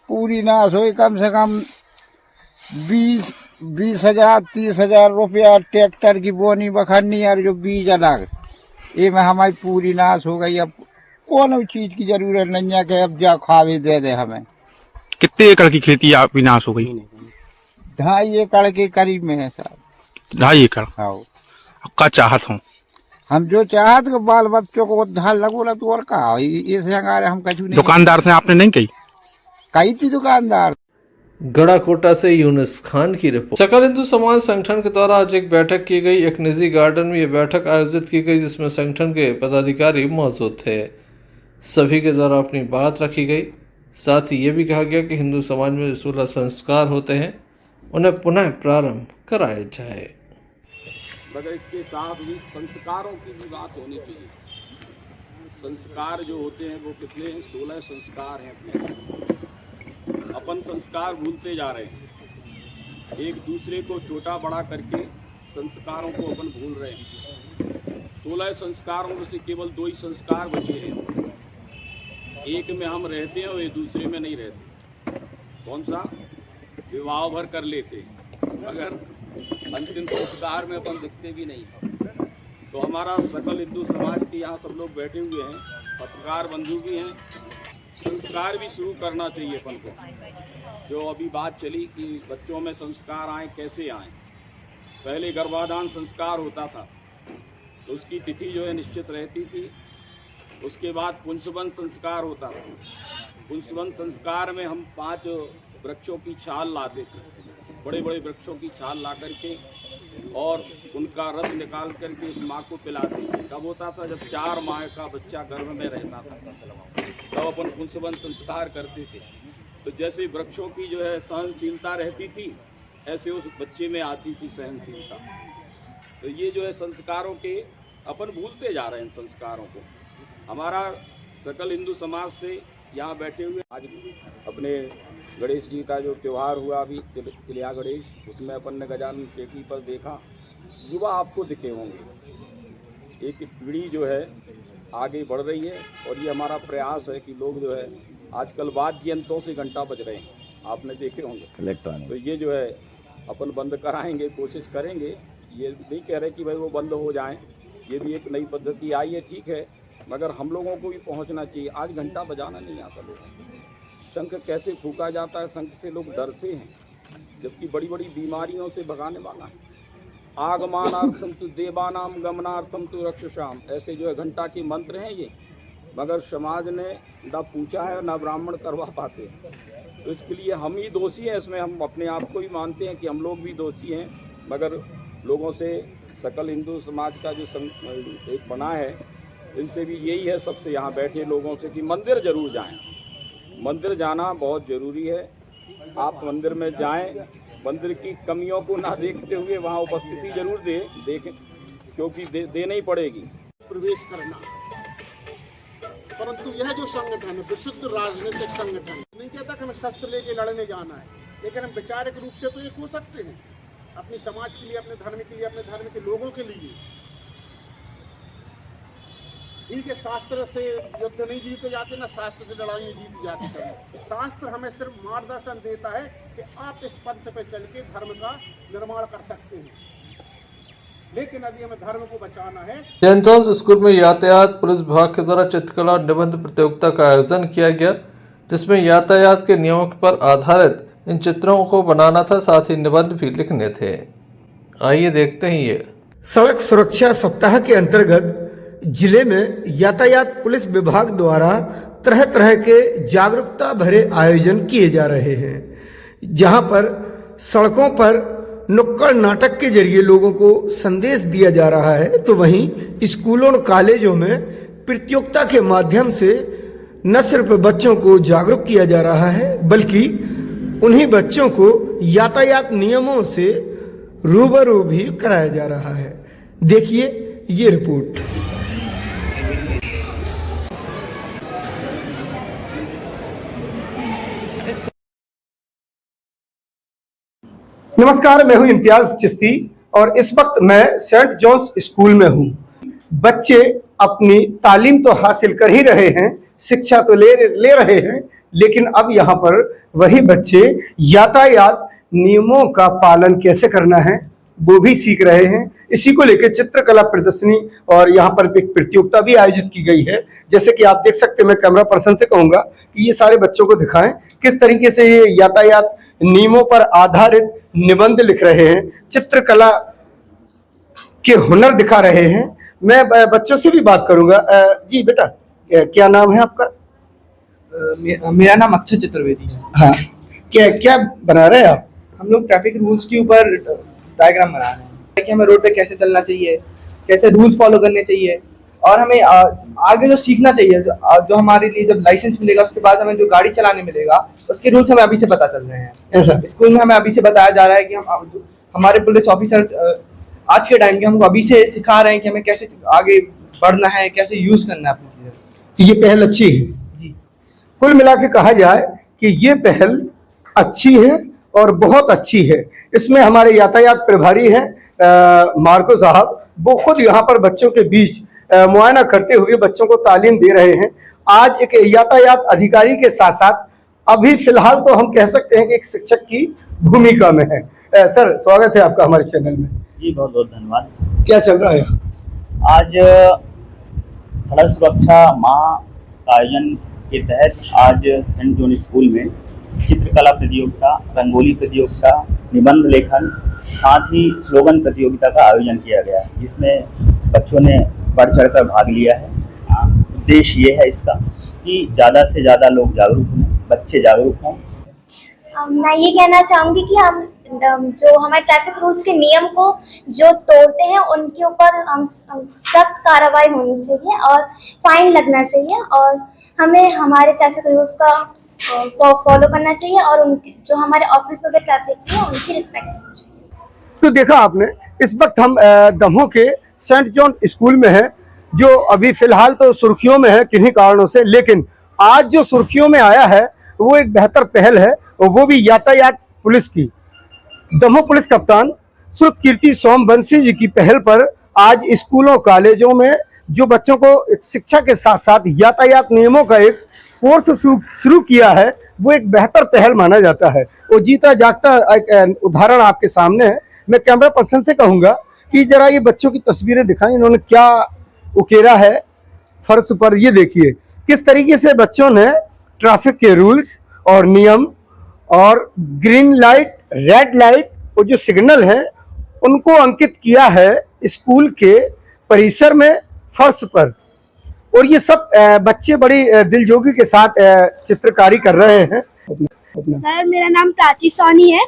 [SPEAKER 6] पूरी नाश हुई कम से कम 20,000 30,000 रुपया ट्रैक्टर की बोनी बखन्नी और जो बीज अलग, ये में हमारी पूरी नाश हो गई। अब कौन चीज की जरूरत नहीं है कि अब जा खावे दे दे हमें।
[SPEAKER 3] कितने एकड़ की खेती आप विनाश हो गई?
[SPEAKER 6] 2.5 एकड़ के करीब में है साहब।
[SPEAKER 3] 2.5 एकड़?
[SPEAKER 6] हाँ।
[SPEAKER 3] क्या चाहत हूँ?
[SPEAKER 6] हम जो चाहत के बाल बच्चों को उद्धार लगो तो और कहा इसे हम कछु नहीं।
[SPEAKER 3] दुकानदार से आपने नहीं कही
[SPEAKER 6] थी दुकानदार।
[SPEAKER 5] गढ़ाकोटा से यूनुस खान की रिपोर्ट। सकल हिंदू समाज संगठन के द्वारा आज एक बैठक की गई। एक निजी गार्डन में यह बैठक आयोजित की गई जिसमें संगठन के पदाधिकारी मौजूद थे। सभी के द्वारा अपनी बात रखी गई। साथ ही ये भी कहा गया कि हिंदू समाज में जो 16 संस्कार होते हैं उन्हें पुनः प्रारंभ कराया जाए।
[SPEAKER 13] मगर इसके साथ ही संस्कारों की भी बात होनी चाहिए। संस्कार जो होते हैं वो कितने हैं? 16 संस्कार हैं। अपन संस्कार भूलते जा रहे हैं, एक दूसरे को छोटा बड़ा करके संस्कारों को अपन भूल रहे हैं। 16 संस्कारों में से केवल 2 ही संस्कार बचे हैं। एक में हम रहते हैं और एक दूसरे में नहीं रहते। कौन सा? विवाह भर कर लेते, मगर अंतिम संस्कार में अपन दिखते भी नहीं। तो हमारा सकल हिंदू समाज के यहाँ सब लोग बैठे हुए हैं, पत्रकार बंधु भी हैं। संस्कार भी शुरू करना चाहिए अपन को। जो अभी बात चली कि बच्चों में संस्कार आए, कैसे आए? पहले गर्भाधान संस्कार होता था तो उसकी तिथि जो है निश्चित रहती थी। उसके बाद पुंसवन संस्कार होता था। पुंसवन संस्कार में हम 5 वृक्षों की छाल लाते थे, बड़े बड़े वृक्षों की छाल ला करके और उनका रस निकाल करके उस माँ को पिलाते थे। कब होता था? जब 4 माह का बच्चा गर्भ में रहता था, तब अपन पुंसवन संस्कार करते थे। तो जैसे वृक्षों की जो है सहनशीलता रहती थी, ऐसे उस बच्चे में आती थी सहनशीलता। तो ये जो है संस्कारों के अपन भूलते जा रहे हैं संस्कारों को। हमारा सकल हिंदू समाज से यहाँ बैठे हुए आज अपने गणेश जी का जो त्यौहार हुआ अभी तिलिया गणेश, उसमें अपन ने गजानन टेकरी पर देखा युवा आपको दिखे होंगे। एक पीढ़ी जो है आगे बढ़ रही है और ये हमारा प्रयास है कि लोग जो है आजकल वाद्य यंत्रों से घंटा बज रहे हैं, आपने देखे होंगे इलेक्ट्रॉनिक। तो ये जो है अपन बंद कराएंगे, कोशिश करेंगे। ये नहीं कह रहे कि भाई वो बंद हो जाएं, ये भी एक नई पद्धति आई है, ठीक है, मगर हम लोगों को भी पहुंचना चाहिए। आज घंटा बजाना नहीं आता लोगों को। शंख कैसे फूका जाता है, शंख से लोग डरते हैं, जबकि बड़ी बड़ी बीमारियों से भगाने वाला है। आगमानार्थम तु देवानाम गमनार्थम तु रक्षसाम, ऐसे जो है घंटा की मंत्र हैं ये, मगर समाज ने न पूछा है न ब्राह्मण करवा पाते हैं। तो इसके लिए हम ही दोषी हैं इसमें, हम अपने आप को ही मानते हैं कि हम लोग भी दोषी हैं, मगर लोगों से सकल हिंदू समाज का जो एक बना है, इनसे भी यही है सबसे यहाँ बैठे लोगों से कि मंदिर जरूर जाएं। मंदिर जाना बहुत ज़रूरी है। आप मंदिर में जाएं, मंदिर की कमियों को ना देखते हुए वहाँ उपस्थिति जरूर देखें, क्योंकि देना ही पड़ेगी।
[SPEAKER 2] प्रवेश करना, परंतु यह जो संगठन है विशुद्ध राजनीतिक संगठन नहीं कहता कि हमें शस्त्र लेके लड़ने जाना है, लेकिन हम वैचारिक रूप से तो एक हो सकते हैं अपने समाज के लिए, अपने धर्म के लिए, अपने धर्म के लोगों के लिए। ठीक है, शास्त्र से युद्ध नहीं जीते जाते, ना शास्त्र से लड़ाइयाँ जीती जाती हैं। शास्त्र हमें सिर्फ मार्गदर्शन देता है कि आप इस पंथ पे चल के धर्म का निर्माण कर सकते हैं, लेकिन यदि हमें धर्म को बचाना है।
[SPEAKER 5] सेंट जॉन्स स्कूल में यातायात पुलिस विभाग के द्वारा चित्रकला निबंध प्रतियोगिता का आयोजन किया गया, जिसमें यातायात के नियमों पर आधारित इन चित्रों को बनाना था, साथ ही निबंध भी लिखने थे। आइए देखते हैं ये।
[SPEAKER 14] सड़क सुरक्षा सप्ताह के अंतर्गत जिले में यातायात पुलिस विभाग द्वारा तरह तरह के जागरूकता भरे आयोजन किए जा रहे हैं, जहां पर सड़कों पर नुक्कड़ नाटक के जरिए लोगों को संदेश दिया जा रहा है, तो वहीं स्कूलों और कॉलेजों में प्रतियोगिता के माध्यम से न सिर्फ बच्चों को जागरूक किया जा रहा है, बल्कि उन्हीं बच्चों को यातायात नियमों से रूबरू भी कराया जा रहा है। देखिए ये रिपोर्ट। नमस्कार, मैं हूं इम्तियाज चिश्ती और इस वक्त मैं सेंट जॉन्स स्कूल में हूं। बच्चे अपनी तालीम तो हासिल कर ही रहे हैं, शिक्षा तो ले रहे हैं, लेकिन अब यहाँ पर वही बच्चे यातायात नियमों का पालन कैसे करना है वो भी सीख रहे हैं। इसी को लेकर चित्रकला प्रदर्शनी और यहाँ पर एक प्रतियोगिता भी आयोजित की गई है। जैसे कि आप देख सकते हैं, मैं कैमरा पर्सन से कहूँगा कि ये सारे बच्चों को दिखाएं किस तरीके से ये यातायात नियमों पर आधारित निबंध लिख रहे हैं, चित्रकला के हुनर दिखा रहे हैं। मैं बच्चों से भी बात करूंगा। जी बेटा, क्या नाम है आपका?
[SPEAKER 7] मेरा नाम अक्षय चतुर्वेदी है।
[SPEAKER 14] हाँ, क्या बना रहे हैं आप?
[SPEAKER 7] हम लोग ट्रैफिक रूल्स के ऊपर डायग्राम बना रहे हैं कि हमें रोड पे कैसे चलना चाहिए, कैसे रूल्स फॉलो करने चाहिए, और हमें आगे जो सीखना चाहिए, जो हमारे लिए जब लाइसेंस मिलेगा उसके बाद हमें जो गाड़ी चलाने मिलेगा उसके रूल्स हमें अभी से पता चल रहे हैं।
[SPEAKER 14] ऐसा
[SPEAKER 7] स्कूल में हमें अभी से बताया जा रहा है कि हमारे पुलिस ऑफिसर आज के टाइम के हमको अभी से सिखा रहे हैं कि हमें कैसे आगे बढ़ना है, कैसे यूज करना है अपनी चीजें।
[SPEAKER 14] तो ये पहल अच्छी है
[SPEAKER 7] जी।
[SPEAKER 14] कुल मिला के कहा जाए कि ये पहल अच्छी है और बहुत अच्छी है। इसमें हमारे यातायात प्रभारी हैं मार्को साहब, वो खुद यहाँ पर बच्चों के बीच मुआयना करते हुए बच्चों को तालीम दे रहे हैं। आज एक यातायात अधिकारी के साथ साथ अभी फिलहाल तो हम कह सकते हैं कि एक शिक्षक की भूमिका में है। सर, स्वागत है आपका हमारे चैनल में।
[SPEAKER 7] जी बहुत बहुत धन्यवाद।
[SPEAKER 14] क्या चल रहा है
[SPEAKER 7] आज सड़क सुरक्षा माह का आयोजन के तहत आज सेंट जॉन स्कूल में चित्रकला प्रतियोगिता, रंगोली प्रतियोगिता, निबंध लेखन, साथ ही स्लोगन प्रतियोगिता का आयोजन किया गया है, जिसमें बच्चों ने बढ़ चढ़कर भाग लिया है। उद्देश्य ये है इसका कि ज़्यादा से ज़्यादा लोग जागरूक हों, बच्चे जागरूक हों।
[SPEAKER 10] मैं ये कहना चाहूँगी कि हम जो हमारे ट्रैफिक रूल्स के नियम को जो तोड़ते हैं उनके ऊपर सख्त कार्रवाई होनी चाहिए और फाइन लगना चाहिए, और हमें हमारे ट्रैफिक रूल्स का फॉलो करना चाहिए और उनके जो हमारे ऑफिसर है ट्रैफिक के उनकी रिस्पेक्ट करनी चाहिए।
[SPEAKER 14] तो देखा आपने, इस वक्त हम दमोह के सेंट जॉन स्कूल में हैं, जो अभी फिलहाल तो सुर्खियों में है किन्हीं कारणों से, लेकिन आज जो सुर्खियों में आया है वो एक बेहतर पहल है, और वो भी यातायात पुलिस की। दमोह पुलिस कप्तान श्री कीर्ति सोमवंशी जी की पहल पर आज स्कूलों कॉलेजों में जो बच्चों को शिक्षा के साथ साथ यातायात नियमों का एक कोर्स शुरू किया है, वो एक बेहतर पहल माना जाता है। वो जीता जागता एक उदाहरण आपके सामने है। मैं कैमरा पर्सन से कहूँगा कि जरा ये बच्चों की तस्वीरें दिखाएं, इन्होंने क्या उकेरा है फर्श पर। ये देखिए किस तरीके से बच्चों ने ट्रैफिक के रूल्स और नियम और ग्रीन लाइट, रेड लाइट और जो सिग्नल है उनको अंकित किया है स्कूल के परिसर में फर्श पर। और ये सब बच्चे बड़ी दिलजोगी के साथ चित्रकारी कर रहे हैं।
[SPEAKER 15] सर, मेरा नाम प्राची सोनी है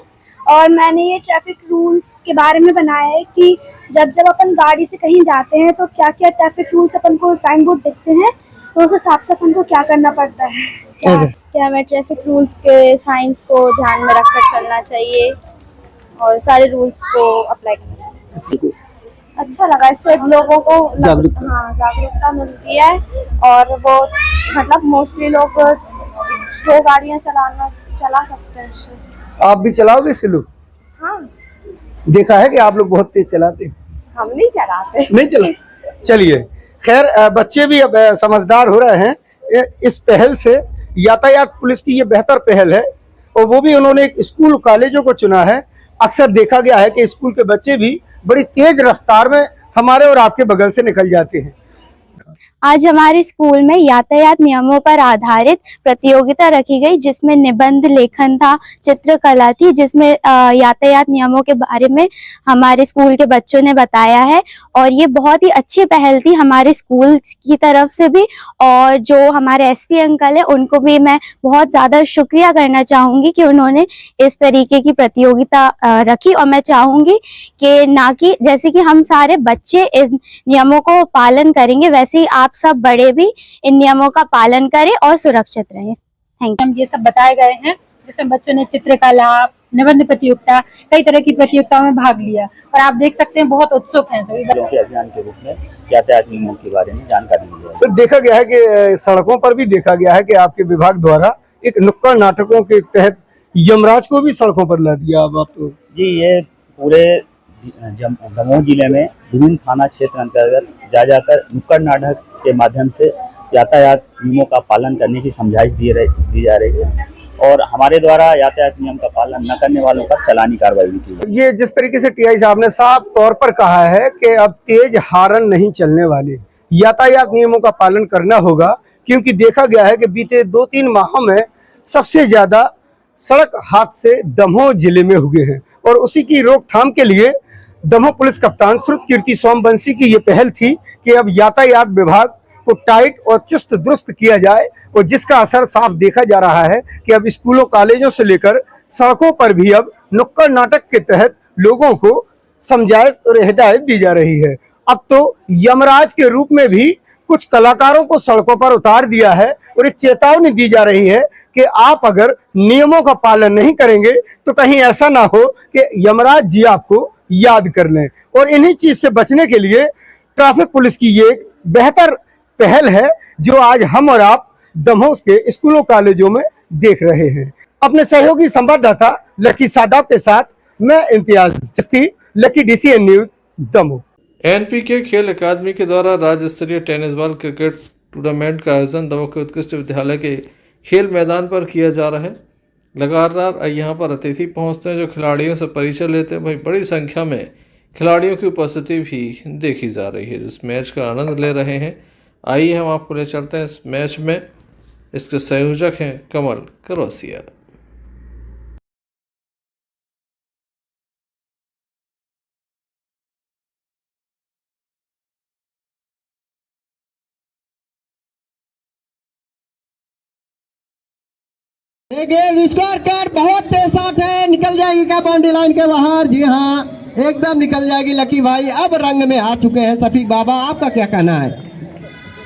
[SPEAKER 15] और मैंने ये ट्रैफिक रूल्स के बारे में बनाया है कि जब अपन गाड़ी से कहीं जाते हैं तो क्या क्या ट्रैफिक रूल्स अपन को साइन बोर्ड देखते हैं तो उस हिसाब से अपन को क्या करना पड़ता है। क्या हमें ट्रैफिक रूल्स के साइंस को ध्यान में रखकर चलना चाहिए और सारे रूल्स को अप्लाई करना चाहिए। अच्छा लगा, इससे लोगों को जागरूकता मिलती है और वो मतलब मोस्टली लोग स्लो गाड़ियाँ चला सकते हैं इससे।
[SPEAKER 14] आप भी चलाओगे सिलू?
[SPEAKER 15] हाँ,
[SPEAKER 14] देखा है कि आप लोग बहुत तेज चलाते हैं।
[SPEAKER 15] हम नहीं चलाते।
[SPEAKER 14] नहीं चला। चलिए, खैर बच्चे भी अब समझदार हो रहे हैं। इस पहल से यातायात पुलिस की ये बेहतर पहल है और वो भी उन्होंने एक स्कूल कॉलेजों को चुना है। अक्सर देखा गया है कि स्कूल के बच्चे भी बड़ी तेज रफ्तार में हमारे और आपके बगल से निकल जाते हैं।
[SPEAKER 15] आज हमारे स्कूल में यातायात नियमों पर आधारित प्रतियोगिता रखी गई, जिसमें निबंध लेखन था, चित्रकला थी, जिसमें यातायात नियमों के बारे में हमारे स्कूल के बच्चों ने बताया है। और ये बहुत ही अच्छी पहल थी हमारे स्कूल की तरफ से भी, और जो हमारे एसपी अंकल है उनको भी मैं बहुत ज़्यादा शुक्रिया करना चाहूँगी कि उन्होंने इस तरीके की प्रतियोगिता रखी। और मैं चाहूँगी कि ना कि जैसे कि हम सारे बच्चे इस नियमों को पालन करेंगे, वैसे ही आप सब बड़े भी इन नियमों का पालन करें और सुरक्षित रहें। Thank you.
[SPEAKER 16] ये सब बताए गए हैं, जिसमें बच्चों ने चित्रकला, निबंध प्रतियोगिता, कई तरह की प्रतियोगिताओं में भाग लिया और आप देख सकते हैं बहुत उत्सुक हैं सभी बच्चे।
[SPEAKER 7] अभियान के रूप में यातायात नियमों के बारे में जानकारी दी है।
[SPEAKER 14] सर, देखा गया है कि सड़कों पर भी देखा गया है कि आपके विभाग द्वारा एक नुक्कड़ नाटकों के तहत यमराज को भी सड़कों पर ला दिया। अब आप तो
[SPEAKER 7] जी, ये पूरे दमोह जिले में विभिन्न थाना क्षेत्र अंतर्गत जा जाकर नुक्कड़ नाटक के माध्यम से यातायात नियमों का पालन करने की समझाइश दी जा रही है और हमारे द्वारा यातायात नियम का पालन न करने वालों पर चालानी कार्रवाई भी की है।
[SPEAKER 14] ये जिस तरीके से टीआई साहब ने साफ तौर पर कहा है कि अब तेज हारन नहीं चलने वाले, यातायात नियमों का पालन करना होगा, क्योंकि देखा गया है कि बीते 2-3 माह में सबसे ज्यादा सड़क हादसे दमोह जिले में हुए हैं और उसी की रोकथाम के लिए दमोह पुलिस कप्तान श्री कीर्ति सोमवंशी की ये पहल थी कि अब यातायात विभाग को टाइट और चुस्त दुरुस्त किया जाए, और जिसका असर साफ देखा जा रहा है कि अब स्कूलों कॉलेजों से लेकर सड़कों पर भी अब नुक्कड़ नाटक के तहत लोगों को समझाइश और हिदायत दी जा रही है। अब तो यमराज के रूप में भी कुछ कलाकारों को सड़कों पर उतार दिया है और एक चेतावनी दी जा रही है कि आप अगर नियमों का पालन नहीं करेंगे तो कहीं ऐसा ना हो कि यमराज जी आपको याद कर लें। और इन्हीं चीज से बचने के लिए ट्रैफिक पुलिस की ये एक बेहतर पहल है जो आज हम और आप दमोह के स्कूलों कॉलेजों में देख रहे हैं। अपने सहयोगी संवाददाता लकी सादाब के साथ मैं Imtiaz Chishti, lucky DCN news Damoh.
[SPEAKER 5] NPK खेल अकादमी के द्वारा राज्य स्तरीय टेनिस बॉल क्रिकेट टूर्नामेंट का आयोजन दमोह के उत्कृष्ट विद्यालय के खेल मैदान पर किया जा रहा है। लगातार यहाँ पर अतिथि पहुँचते हैं जो खिलाड़ियों से परिचय लेते हैं। वहीं बड़ी संख्या में खिलाड़ियों की उपस्थिति भी देखी जा रही है, इस मैच का आनंद ले रहे हैं। आइए हम आपको ले चलते हैं इस मैच में। इसके संयोजक हैं कमल करौसिया।
[SPEAKER 17] स्कोर कार्ड बहुत तेज है, निकल जाएगी क्या बाउंड्री लाइन के बाहर? जी हाँ, एकदम निकल जाएगी लकी भाई। अब रंग में आ चुके हैं शफीक बाबा, आपका क्या कहना है?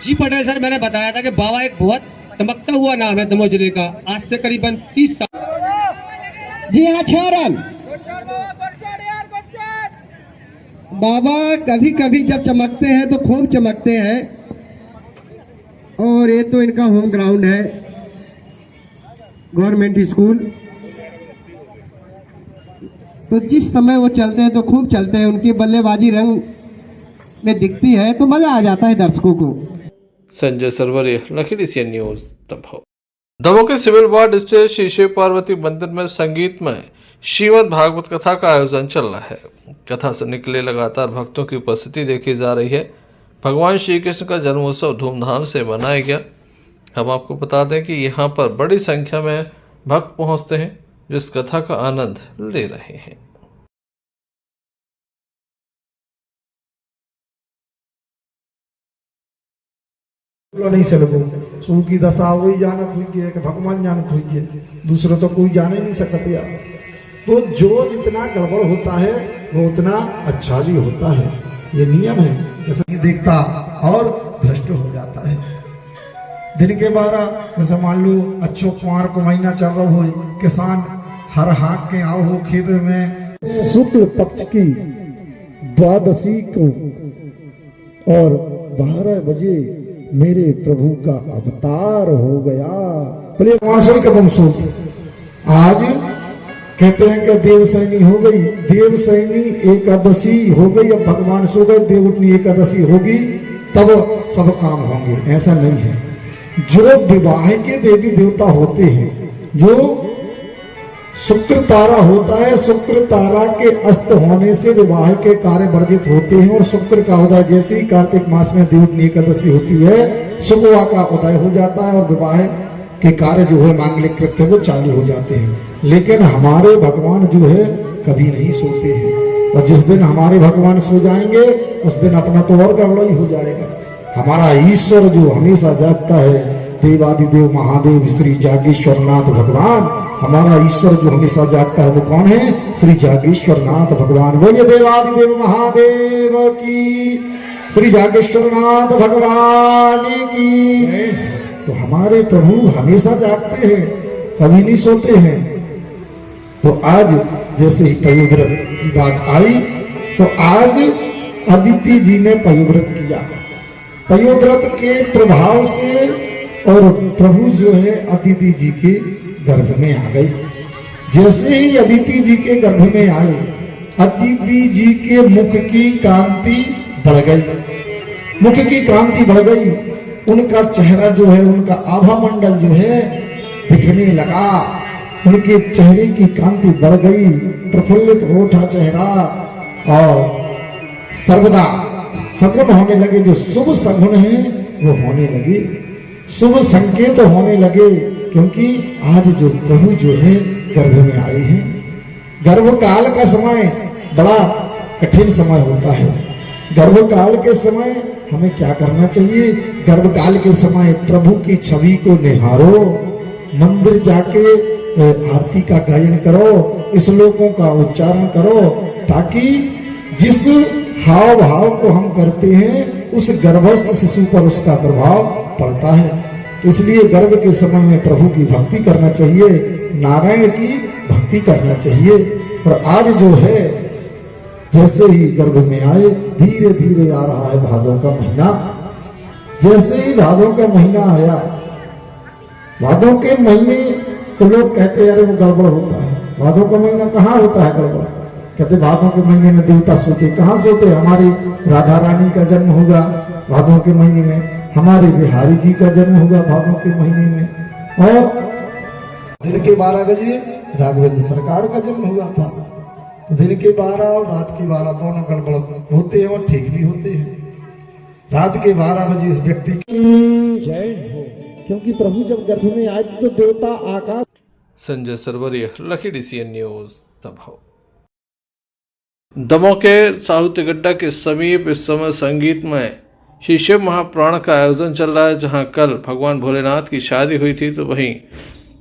[SPEAKER 18] जी पटेल सर, मैंने बताया था कि बाबा एक बहुत चमकता हुआ नाम है दमोह जिले का। आज से करीबन 30 साल।
[SPEAKER 17] जी हाँ, 6 रन। बाबा कभी कभी जब चमकते हैं तो खूब चमकते हैं, और ये तो इनका होम ग्राउंड है, गवर्नमेंट स्कूल। तो जिस समय वो चलते हैं तो खूब चलते हैं, उनकी बल्लेबाजी रंग में दिखती है तो मजा आ जाता है दर्शकों को।
[SPEAKER 5] Sanjay Sarwaria, lucky DCN news Damoh. Damoh के सिविल वार्ड स्थित श्री शिव पार्वती मंदिर में संगीतमय श्रीमद् भागवत कथा का आयोजन चल रहा है। कथा से निकले लगातार भक्तों की उपस्थिति देखी जा रही है। भगवान श्री कृष्ण का जन्मोत्सव धूमधाम से मनाया गया। हम आपको बता दें कि यहाँ पर बड़ी संख्या में भक्त पहुँचते हैं जो इस कथा का आनंद ले रहे हैं।
[SPEAKER 14] नहीं सलगो सू की दशा वही जानत हुई है कि भगवान जानत हुई है, दूसरा तो कोई जाने नहीं सकते यार। तो जो जितना गड़बड़ होता है वो उतना अच्छा भी होता है, ये नियम है। जैसे कि देखता और भ्रष्ट हो जाता है। दिन के 12 जैसे मान लो अच्छो कुंवर को महीना चल रहा हो, किसान हर हाथ के आओ हो खेत में, शुक्ल पक्ष की द्वादशी को और 12 बजे मेरे प्रभु का अवतार हो गया। बोले भगवान का वंशोत। आज कहते हैं कि देवसैनी हो गई, देवसैनी एकादशी हो गई, अब भगवान सो गए, देवउठनी एकादशी होगी तब सब काम होंगे, ऐसा नहीं है। जो विवाह के देवी देवता होते हैं, जो शुक्र तारा होता है, शुक्र तारा के अस्त होने से विवाह के कार्य वर्जित होते हैं, और शुक्र का उदय जैसे ही कार्तिक मास में देवउठनी एकादशी होती है, शुक्रवार का उदय हो जाता है और विवाह के कार्य जो है मांगलिक कृत्य वो चालू हो जाते हैं। लेकिन हमारे भगवान जो है कभी नहीं सोते हैं, और जिस दिन हमारे भगवान सो जाएंगे उस दिन अपना तो और गड़बड़ ही हो जाएगा। हमारा ईश्वर जो हमेशा जागता है, देवादिदेव महादेव श्री जागेश्वरनाथ भगवान, हमारा ईश्वर जो हमेशा जागता है वो कौन है? श्री जागेश्वरनाथ भगवान। बोलिए देवादिदेव महादेव की, श्री जागेश्वरनाथ भगवान की। तो हमारे प्रभु हमेशा जागते हैं, कभी नहीं सोते हैं। तो आज जैसे ही पयोव्रत की बात आई, तो आज अदिति जी ने पयोव्रत किया। पयोव्रत के प्रभाव से और प्रभु जो है अदिति जी के गर्भ में आ गई। जैसे ही अदिति जी के गर्भ में आए, अदिति जी के मुख की कांति बढ़ गई, मुख की कांति बढ़ गई, उनका चेहरा जो है, उनका आभा मंडल जो है दिखने लगा, उनके चेहरे की कांति बढ़ गई, प्रफुल्लित हो उठा चेहरा, और सर्वदा सगुन होने लगे। जो शुभ सगुन है वो होने लगे, शुभ संकेत होने लगे, क्योंकि आज जो प्रभु जो है गर्भ में आए हैं। गर्भकाल का समय बड़ा कठिन समय होता है। गर्भकाल के समय हमें क्या करना चाहिए? गर्भकाल के समय प्रभु की छवि को निहारो, मंदिर जाके आरती का गायन करो, श्लोकों का उच्चारण करो, ताकि जिस हाव भाव को हम करते हैं उस गर्भस्थ शिशु पर उसका प्रभाव पड़ता है। तो इसलिए गर्भ के समय में प्रभु की भक्ति करना चाहिए, नारायण की भक्ति करना चाहिए। और आज जो है जैसे ही गर्भ में आए, धीरे धीरे आ रहा है भादों का महीना। जैसे ही भादों का महीना आया, भादों के महीने तो लोग कहते हैं अरे वो गड़बड़ होता है, भादों का महीना कहाँ होता है गड़बड़? कहते भादों के महीने में देवता सोते, कहाँ सोते? हमारी राधा रानी का जन्म होगा भादों के महीने में, हमारे बिहारी जी का जन्म होगा भादों के महीने में, और दिन के 12 बजे राघवेंद्र सरकार का जन्म हुआ था। तो दिन के 12 और रात के 12 दोनों गड़बड़ होते हैं और ठीक भी होते हैं। रात के 12 बजे इस व्यक्ति की जय हो, क्योंकि प्रभु जब गर्भ में आए तो देवता आकाश।
[SPEAKER 5] Sanjay Sarwaria, lucky DCN news, Damoh. Damoh के साहुत्य गड्ढा के समीप इस समय संगीतमय श्री शिव महापुराण का आयोजन चल रहा है, जहां कल भगवान भोलेनाथ की शादी हुई थी, तो वहीं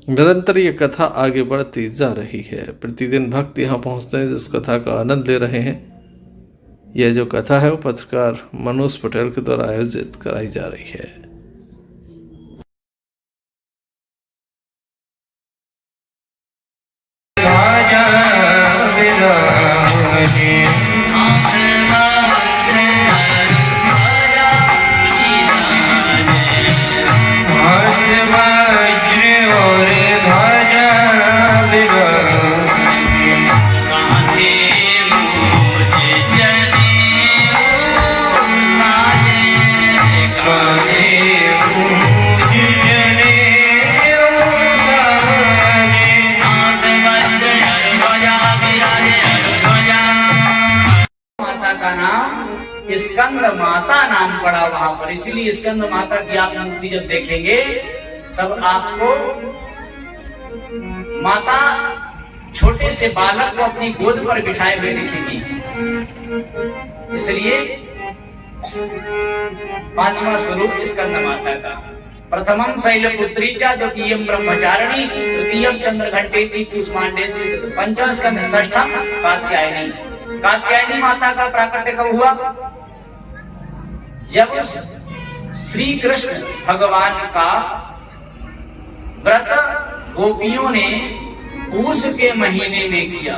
[SPEAKER 5] निरंतर ये कथा आगे बढ़ती जा रही है। प्रतिदिन भक्त यहाँ पहुँचते हैं, इस कथा का आनंद ले रहे हैं। यह जो कथा है वो पत्रकार मनोज पटेल के द्वारा आयोजित कराई जा रही है।
[SPEAKER 19] स्कंद माता नाम पड़ा वहां पर, इसीलिए स्कंद माता की आप मूर्ति जब देखेंगे तब आपको माता छोटे से बालक को अपनी गोद पर बिठाए हुए दिखेगी। इसलिए पांचवा स्वरूप स्कंद माता का। प्रथमम शैलपुत्री च, द्वितीयम ब्रह्मचारिणी, तृतीयम चंद्रघंटेति कुष्मांडेति, पंचम स्कंद, षष्ठम कात्यायनी। कात्यायनी माता का प्राकट्य कब हुआ? जब श्री कृष्ण भगवान का व्रत गोपियों ने पूष के महीने में किया।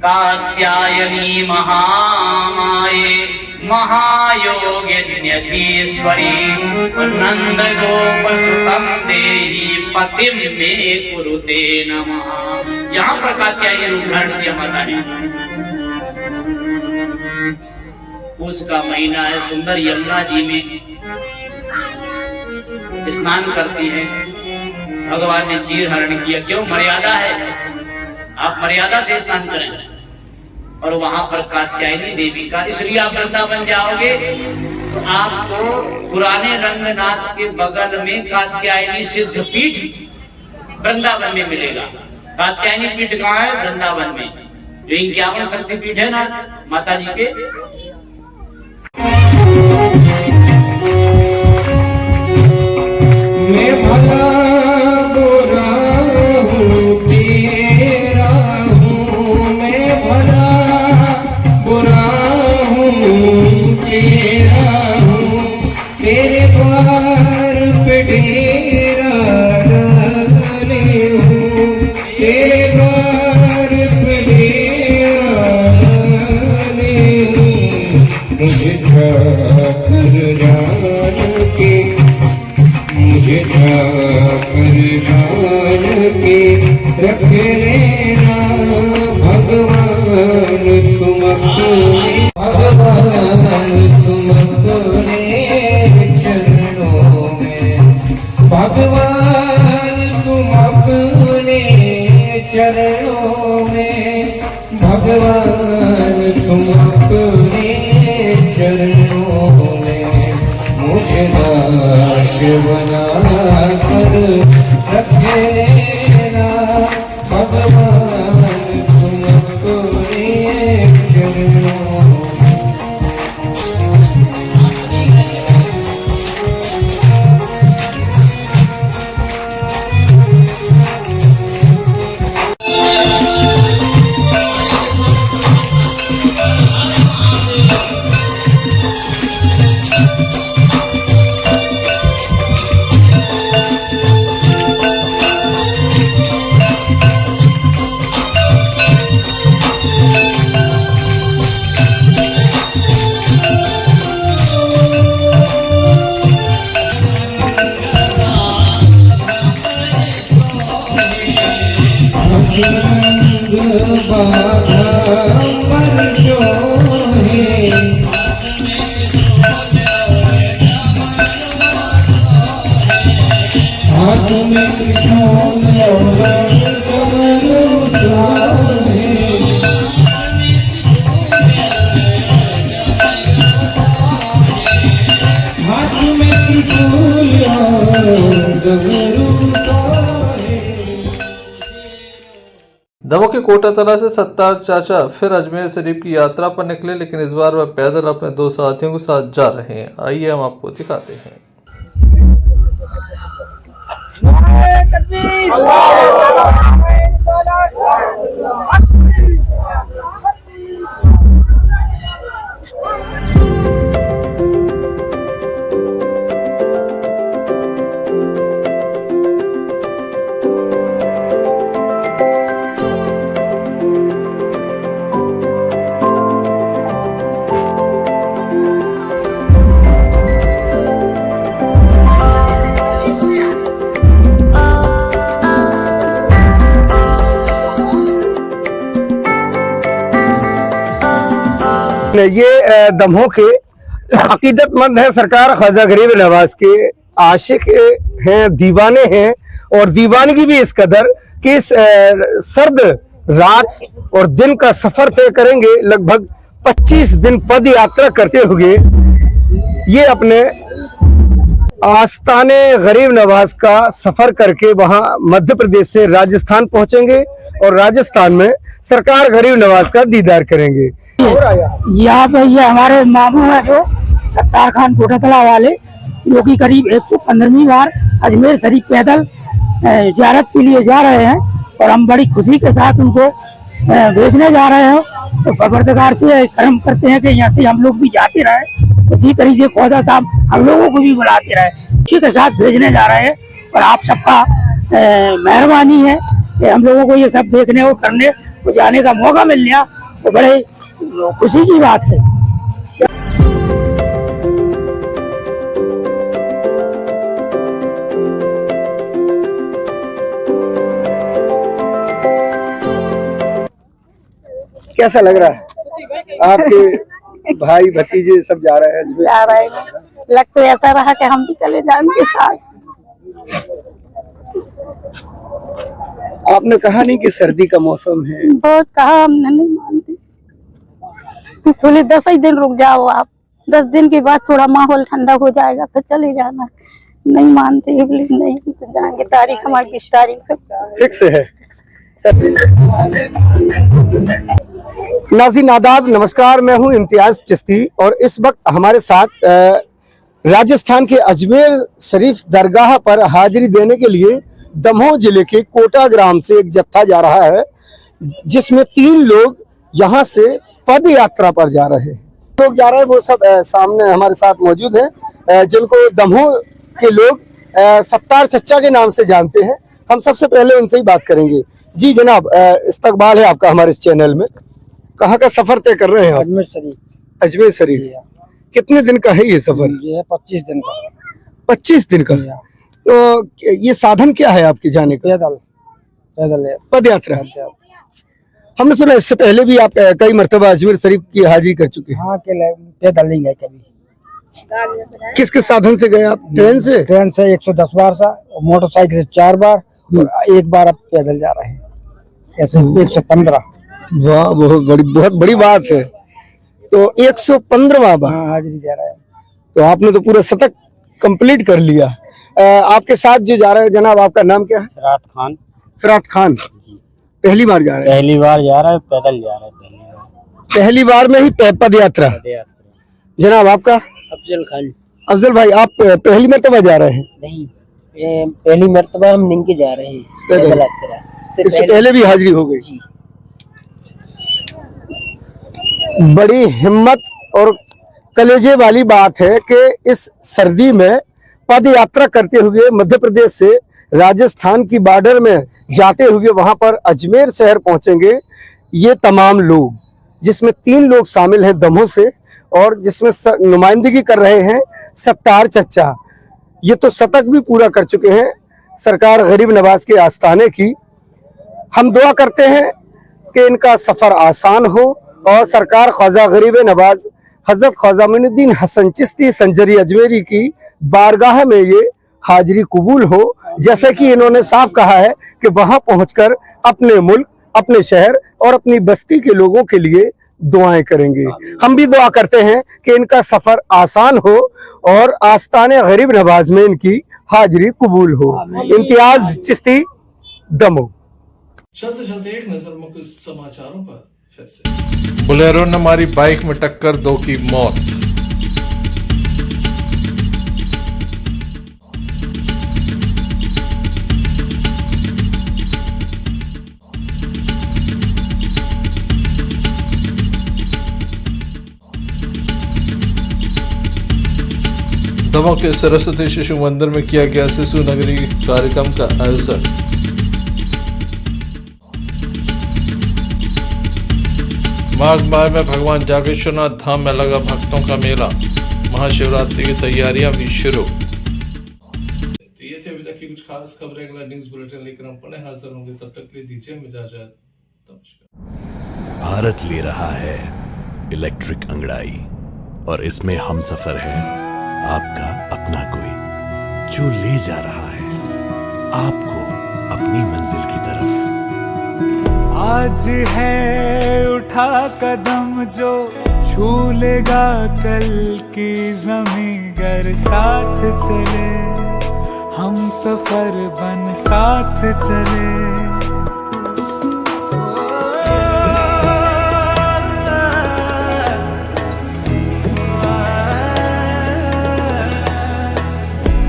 [SPEAKER 19] कात्यायनी महामाये महायोगिन्यधीश्वरी, नंद गोपसुतम देहि पतिम मे कुरुते नमः। यहाँ पर कात्यायनी रूप धारण किया माता ने। पूष का महीना है, सुंदर यमुना जी में स्नान करती है। भगवान ने चीर हरण किया, क्यों? मर्यादा है, आप मर्यादा से स्नान करें। और वहां पर कात्यायनी देवी का, इसलिए आप वृंदावन जाओगे तो आपको पुराने रंगनाथ के बगल में कात्यायनी सिद्ध पीठ वृंदावन में मिलेगा। कात्यायनी पीठ कहाँ है? वृंदावन में। जो 51 शक्तिपीठ है ना माता जी के,
[SPEAKER 20] मैं भला बुरा हूँ तेरा हूँ, मैं भला बुरा हूँ तेरा हूँ, तेरे द्वार पे डेरा डाले हूँ, तेरे द्वार पे डेरा डाले हूँ। मुझे ठाकर जान के, मुझे ठाकर जान के रख लेना भगवान तुम अपने, भगवान तुम अपने चरणों में, भगवान तुम अपने चरणों में, भगवान तुम अपने चरणों में। मुझे दास बना कर रख लेना भगवान तुम अपने चरणों में।
[SPEAKER 5] दमोह के कोटातला से सत्तार चाचा फिर अजमेर शरीफ की यात्रा पर निकले, लेकिन इस बार वह पैदल अपने 2 साथियों के साथ जा रहे हैं। आइए हम आपको दिखाते हैं।
[SPEAKER 14] ये दमोह के अकीदतमंद हैं, सरकार ख्वाजा गरीब नवाज के आशिक हैं, दीवाने हैं, और दीवानगी भी इस कदर कि इस सर्द रात और दिन का सफर तय करेंगे। लगभग 25 दिन पद यात्रा करते हुए ये अपने आस्ताने गरीब नवाज का सफर करके वहां मध्य प्रदेश से राजस्थान पहुंचेंगे और राजस्थान में सरकार गरीब नवाज का दीदार करेंगे।
[SPEAKER 8] यहाँ पे ये हमारे मामू है जो सत्तार खान कोटातला वाले, जो कि करीब 115वीं बार अजमेर शरीफ पैदल ज़ियारत के लिए जा रहे हैं और हम बड़ी खुशी के साथ उनको भेजने जा रहे हैं। तो परवरदिगार से कर्म करते हैं कि यहाँ से हम लोग भी जाते रहे, उसी तरीके से ख्वाजा साहब हम लोगों को भी बुलाते रहे, उसी के साथ भेजने जा रहे हैं। और आप सबका मेहरबानी है कि हम लोगों को ये सब देखने और करने और जाने का मौका मिल गया, तो बड़े खुशी की बात है।
[SPEAKER 14] कैसा लग रहा है? आपके भाई भतीजे सब जा रहे हैं?
[SPEAKER 21] जा रहे हैं, लग तो ऐसा रहा कि हम भी चले जाए उनके साथ।
[SPEAKER 14] आपने कहा नहीं कि सर्दी का मौसम है?
[SPEAKER 21] बहुत कहा, हमने नहीं मानते। बोले 10 ही दिन रुक जाओ आप, 10 दिन के बाद थोड़ा माहौल ठंडा हो जाएगा फिर चले जाना। नहीं मानते, नहीं जाएंगे। तारीख हमारी 20 तारीख
[SPEAKER 14] फिक्स है। नाज़रीन आदाब, नमस्कार, मैं हूं इम्तियाज चिश्ती और इस वक्त हमारे साथ राजस्थान के अजमेर शरीफ दरगाह पर हाजिरी देने के लिए दमोह जिले के कोटा ग्राम से एक जत्था जा रहा है, जिसमें 3 लोग यहां से पद यात्रा पर जा रहे हैं। लोग जा रहे हैं वो सब सामने हमारे साथ मौजूद हैं, जिनको दमोह के लोग सत्तार चच्चा के नाम से जानते हैं। हम सबसे पहले उनसे ही बात करेंगे। जी जनाब, इस्तकबाल है आपका हमारे इस चैनल में। कहाँ का सफर तय कर रहे हैं?
[SPEAKER 8] अजमेर शरीफ।
[SPEAKER 14] अजमेर शरीफ कितने दिन का है ये सफर?
[SPEAKER 8] ये है 25 दिन का।
[SPEAKER 14] 25 दिन का। तो ये साधन क्या है आपके जाने का?
[SPEAKER 8] पैदल है,
[SPEAKER 14] पद यात्रा। हमने सुना इससे पहले भी आप कई मर्तबा अजमेर शरीफ की हाजिरी कर चुके हैं।
[SPEAKER 8] हाँ, पैदल नहीं गए कभी।
[SPEAKER 14] किस किस साधन से गए आप? ट्रेन से?
[SPEAKER 8] ट्रेन से 110 बार सा, मोटरसाइकिल से 4 बार और 1 बार अब पैदल जा रहे हैं, ऐसे 115।
[SPEAKER 14] वाह, बहुत बड़ी बात है। तो 115वां बार
[SPEAKER 8] हाजिरी दे रहे हैं।
[SPEAKER 14] तो आपने तो पूरा शतक कंप्लीट कर लिया। आपके साथ जो जा रहे हैं जनाब, आपका नाम क्या है?
[SPEAKER 7] फिरात खान।
[SPEAKER 14] फिरात खान पहली बार जा रहे हैं?
[SPEAKER 7] पहली बार जा रहा है, पैदल जा रहा है।
[SPEAKER 14] पहली बार में ही पद यात्रा। जनाब आपका?
[SPEAKER 7] अफजल खान।
[SPEAKER 14] अफजल भाई, आप पहली मरतबा जा रहे हैं?
[SPEAKER 7] नहीं, पहली मरतबा हम निंग के जा रहे हैं पैदल यात्रा।
[SPEAKER 14] इससे पहले भी हाजिरी हो गई? बड़ी हिम्मत और कलेजे वाली बात है कि इस सर्दी में पद यात्रा करते हुए मध्य प्रदेश से राजस्थान की बॉर्डर में जाते हुए वहां पर अजमेर शहर पहुंचेंगे ये तमाम लोग, जिसमें 3 लोग शामिल हैं दमोह से और जिसमें नुमाइंदगी कर रहे हैं सत्तार चच्चा। ये तो शतक भी पूरा कर चुके हैं सरकार गरीब नवाज के आस्थाने की। हम दुआ करते हैं कि इनका सफ़र आसान हो और सरकार ख्वाजा गरीब नवाज हजरत ख्वाजा मोइनुद्दीन हसन चिश्ती संजरी अजमेरी की बारगाह में ये हाजिरी कबूल हो, जैसे कि इन्होंने साफ कहा है कि वहां पहुंचकर अपने मुल्क, अपने शहर और अपनी बस्ती के लोगों के लिए दुआएं करेंगे। हम भी दुआ करते हैं कि इनका सफर आसान हो और आस्ताने गरीब नवाज में इनकी हाजिरी कबूल हो। इम्तियाज चिश्ती, दमोह।
[SPEAKER 5] चलते चलते एक नजर मुख्य समाचारों पर फिर से। बोलेरो ने मारी बाइक में टक्कर, 2 की मौत। दमोह के सरस्वती शिशु मंदिर में किया गया शिशु नगरी कार्यक्रम का आयोजन। माघ माह में भगवान जागेश्वरनाथ धाम में लगा भक्तों का मेला, महाशिवरात्रि की तैयारियां भी शुरू। तो ये थे अभी तक की कुछ खास खबरें। अगला न्यूज बुलेटिन लेकर हम पुनः हाजिर होंगे, तब तक के लिए दीजिए इजाजत। नमस्कार।
[SPEAKER 22] भारत ले रहा है इलेक्ट्रिक अंगड़ाई और इसमें हम सफर है आपका अपना कोई, जो ले जा रहा है आपको अपनी मंजिल की तरफ।
[SPEAKER 20] आज है उठा कदम जो छू लेगा कल की ज़मीं, गर साथ चले हम सफर बन साथ चले।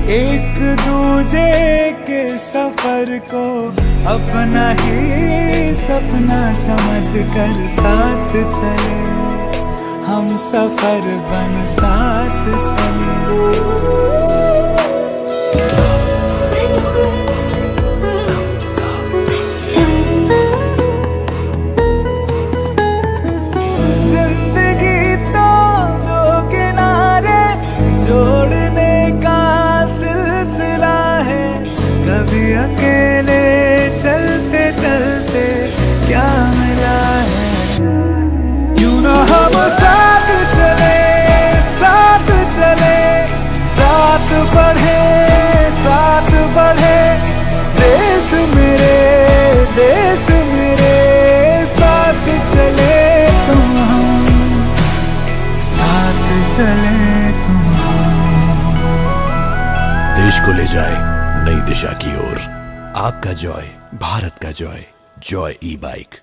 [SPEAKER 20] एक दूजे के सफर को अपना ही सपना समझ कर साथ चले, हम सफर बन साथ चले। जिंदगी तो दो किनारे जोड़ने का सिलसिला है, कभी अकेले चलते चलते क्या मिला है। क्यों ना हम साथ चले, साथ चले, साथ बढ़े, साथ बढ़े, देश मेरे, देश मेरे, साथ चले तुम हम, साथ चले तुम हम।
[SPEAKER 22] देश को ले जाए नई दिशा की ओर, आपका जॉय, भारत का जॉय, जॉय ई बाइक।